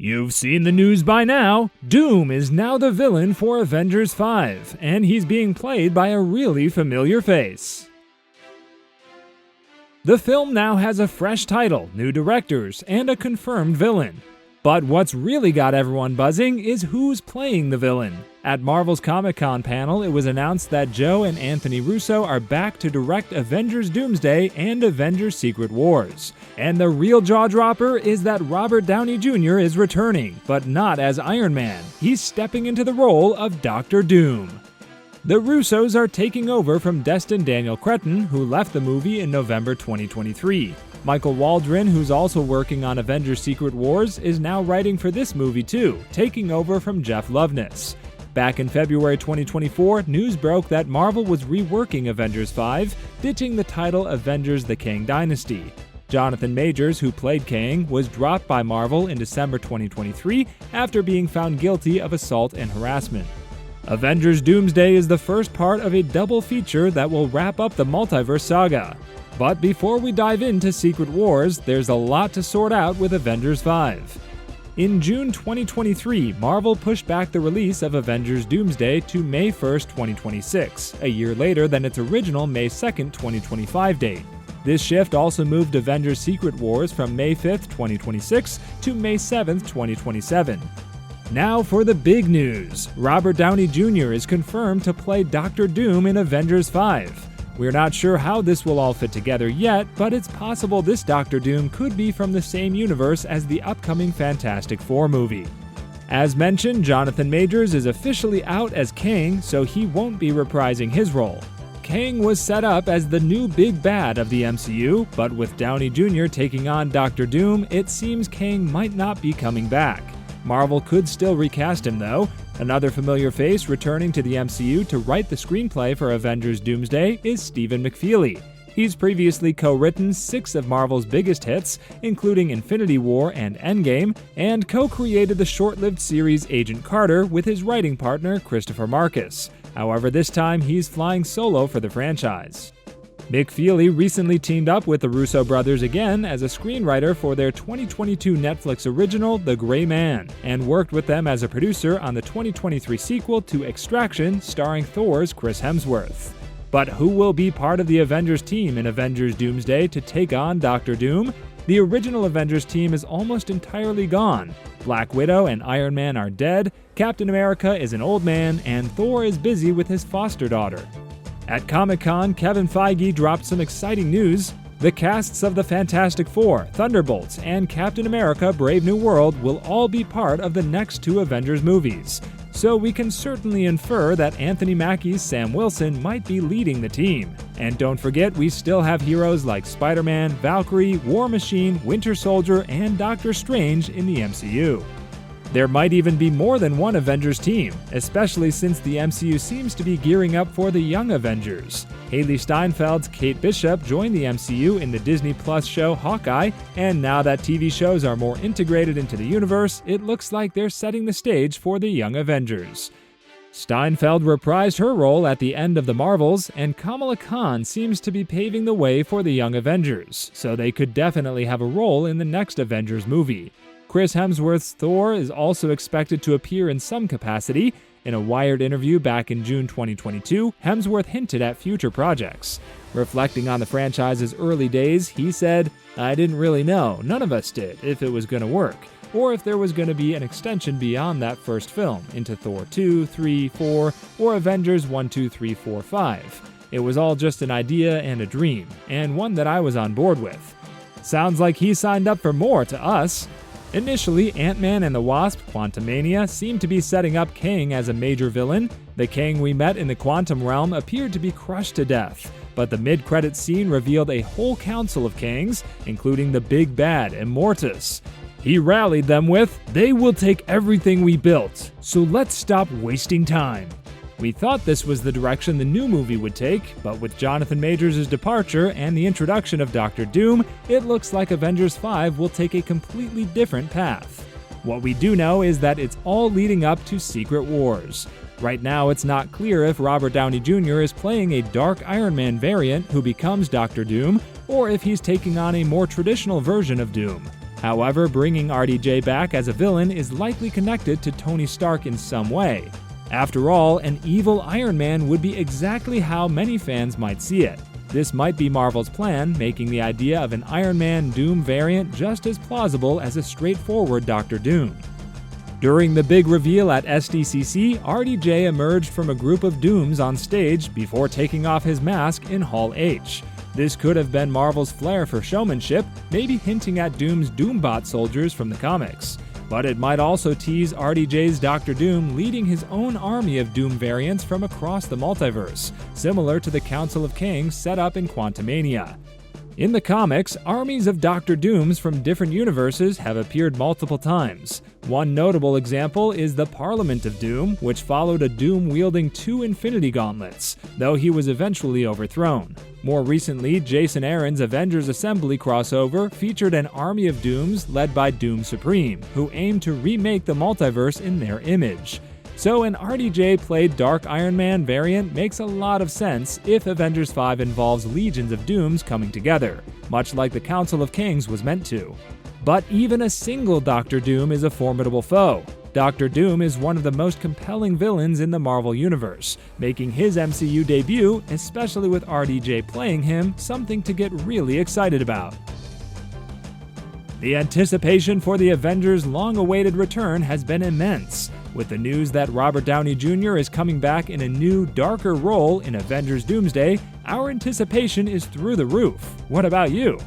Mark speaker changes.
Speaker 1: You've seen the news by now. Doom is now the villain for Avengers 5, and he's being played by a really familiar face. The film now has a fresh title, new directors, and a confirmed villain. But what's really got everyone buzzing is who's playing the villain. At Marvel's Comic-Con panel, it was announced that Joe and Anthony Russo are back to direct Avengers Doomsday and Avengers Secret Wars. And the real jaw-dropper is that Robert Downey Jr. is returning, but not as Iron Man. He's stepping into the role of Dr. Doom. The Russos are taking over from Destin Daniel Cretton, who left the movie in November 2023. Michael Waldron, who's also working on Avengers Secret Wars, is now writing for this movie too, taking over from Jeff Loveness. Back in February 2024, news broke that Marvel was reworking Avengers 5, ditching the title Avengers The Kang Dynasty. Jonathan Majors, who played Kang, was dropped by Marvel in December 2023 after being found guilty of assault and harassment. Avengers Doomsday is the first part of a double feature that will wrap up the Multiverse Saga. But before we dive into Secret Wars, there's a lot to sort out with Avengers 5. In June 2023, Marvel pushed back the release of Avengers Doomsday to May 1st, 2026, a year later than its original May 2nd, 2025 date. This shift also moved Avengers Secret Wars from May 5th, 2026 to May 7th, 2027. Now for the big news. Robert Downey Jr. is confirmed to play Dr. Doom in Avengers 5. We're not sure how this will all fit together yet, but it's possible this Dr. Doom could be from the same universe as the upcoming Fantastic Four movie. As mentioned, Jonathan Majors is officially out as Kang, so he won't be reprising his role. Kang was set up as the new big bad of the MCU, but with Downey Jr. taking on Dr. Doom, it seems Kang might not be coming back. Marvel could still recast him though. Another familiar face returning to the MCU to write the screenplay for Avengers Doomsday is Stephen McFeely. He's previously co-written 6 of Marvel's biggest hits, including Infinity War and Endgame, and co-created the short-lived series Agent Carter with his writing partner Christopher Marcus. However, this time he's flying solo for the franchise. McFeely recently teamed up with the Russo brothers again as a screenwriter for their 2022 Netflix original The Gray Man, and worked with them as a producer on the 2023 sequel to Extraction starring Thor's Chris Hemsworth. But who will be part of the Avengers team in Avengers Doomsday to take on Dr. Doom? The original Avengers team is almost entirely gone. Black Widow and Iron Man are dead, Captain America is an old man, and Thor is busy with his foster daughter. At Comic-Con, Kevin Feige dropped some exciting news. The casts of the Fantastic Four, Thunderbolts, and Captain America Brave New World will all be part of the next 2 Avengers movies. So we can certainly infer that Anthony Mackie's Sam Wilson might be leading the team. And don't forget, we still have heroes like Spider-Man, Valkyrie, War Machine, Winter Soldier, and Doctor Strange in the MCU. There might even be more than one Avengers team, especially since the MCU seems to be gearing up for the Young Avengers. Hailee Steinfeld's Kate Bishop joined the MCU in the Disney Plus show Hawkeye, and now that TV shows are more integrated into the universe, it looks like they're setting the stage for the Young Avengers. Steinfeld reprised her role at the end of The Marvels, and Kamala Khan seems to be paving the way for the Young Avengers, so they could definitely have a role in the next Avengers movie. Chris Hemsworth's Thor is also expected to appear in some capacity. In a Wired interview back in June 2022, Hemsworth hinted at future projects. Reflecting on the franchise's early days, he said, "I didn't really know, none of us did, if it was going to work, or if there was going to be an extension beyond that first film, into Thor 2, 3, 4, or Avengers 1, 2, 3, 4, 5. It was all just an idea and a dream, and one that I was on board with." Sounds like he signed up for more to us. Initially, Ant-Man and the Wasp: Quantumania seemed to be setting up Kang as a major villain. The Kang we met in the Quantum Realm appeared to be crushed to death, but the mid-credits scene revealed a whole council of Kangs, including the big bad, Immortus. He rallied them with, "They will take everything we built, so let's stop wasting time." We thought this was the direction the new movie would take, but with Jonathan Majors' departure and the introduction of Dr. Doom, it looks like Avengers 5 will take a completely different path. What we do know is that it's all leading up to Secret Wars. Right now, it's not clear if Robert Downey Jr. is playing a dark Iron Man variant who becomes Dr. Doom, or if he's taking on a more traditional version of Doom. However, bringing RDJ back as a villain is likely connected to Tony Stark in some way. After all, an evil Iron Man would be exactly how many fans might see it. This might be Marvel's plan, making the idea of an Iron Man Doom variant just as plausible as a straightforward Doctor Doom. During the big reveal at SDCC, RDJ emerged from a group of Dooms on stage before taking off his mask in Hall H. This could have been Marvel's flair for showmanship, maybe hinting at Doom's Doombot soldiers from the comics. But it might also tease RDJ's Doctor Doom leading his own army of Doom variants from across the multiverse, similar to the Council of Kings set up in Quantumania. In the comics, armies of Doctor Dooms from different universes have appeared multiple times. One notable example is the Parliament of Doom, which followed a Doom wielding 2 Infinity Gauntlets, though he was eventually overthrown. More recently, Jason Aaron's Avengers Assembly crossover featured an army of Dooms led by Doom Supreme, who aimed to remake the multiverse in their image. So an RDJ-played Dark Iron Man variant makes a lot of sense if Avengers 5 involves legions of Dooms coming together, much like the Council of Kings was meant to. But even a single Doctor Doom is a formidable foe. Doctor Doom is one of the most compelling villains in the Marvel Universe, making his MCU debut, especially with RDJ playing him, something to get really excited about. The anticipation for the Avengers' long-awaited return has been immense. With the news that Robert Downey Jr. is coming back in a new, darker role in Avengers Doomsday, our anticipation is through the roof. What about you?